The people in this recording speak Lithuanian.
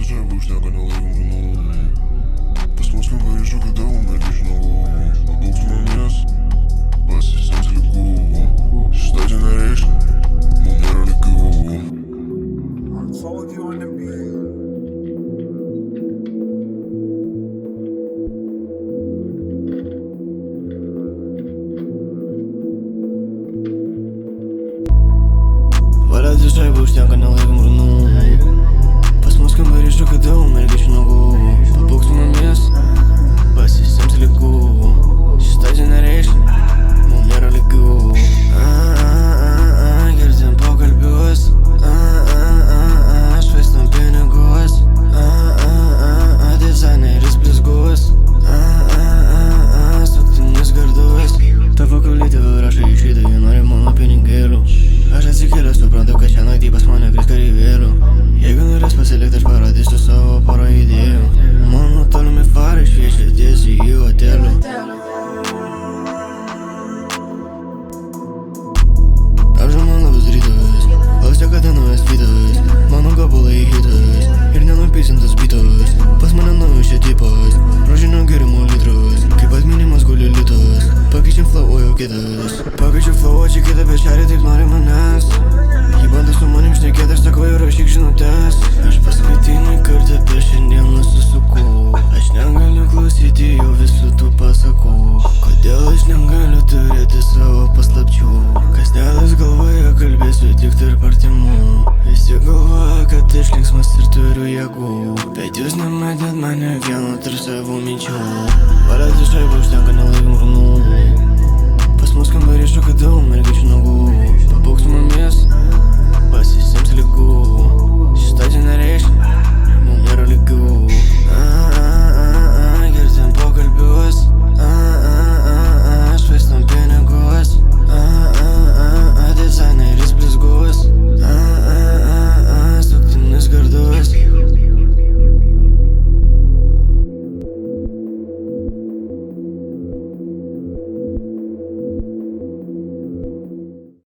žaibu užtenka nelaimų žurnalų. Pas mus kambarį šoka daug mergišnų. Pabūks manęs, pasisems ligų. Šitą nereiškia, mum nėra lygių. Told you on the beat. Valės žaibu užtenka nelaimų žurnalų. Pas mus kambarį šoka daug mergišnų. Pabūks mumis, pasisems ligų. Šitą nereiškia, mum nėra lygių. Girdim pokalbius, švaistam pinigus, dizaineris blizgus, suktinis gardus. Tavo kaulytė vėl rašai išvydo, jie nori mano pinigėlių. Aš atsikėlęs suprantu, kad šią naktį pas mane kris kareivėlių. Jeigu norės pasilikti, aš parodysiu savo porą idėjų. Mano tolimi farai šviečia tiesiai į hotelių. Apžu man labas rytas, lausia kada naujas vytas. Mano gabulai hitas ir nenupysintas bitas. Pas mane naujas šia tipas, rožinio gėrimo litras. Kaip atminimas guli litas, pakeičiam flow, o jau kitas. Pakeičiu flow, o čia kita bešerė taip nori manęs. Jį bando su manim šnekėt, aš sakau ir rašyk žinutes. Aš paskutinį kartą per šiandien nusisuku. Aš negaliu klausyti jau visų tų pasakų. Kodėl aš negaliu turėti savo paslapčių? Kasdelas galvoje kalbėsiu tik tarp artimų. Visi galvoja, kad aš linksmas ir turiu jėgų. Bet jūs nematėt mane vieno tarp savų minčių. Valės žaibu užtenka nelaimų žurnalų. Pas mus kambarį šoka daug mergišnų. Pabūks mumis, pasisems ligų.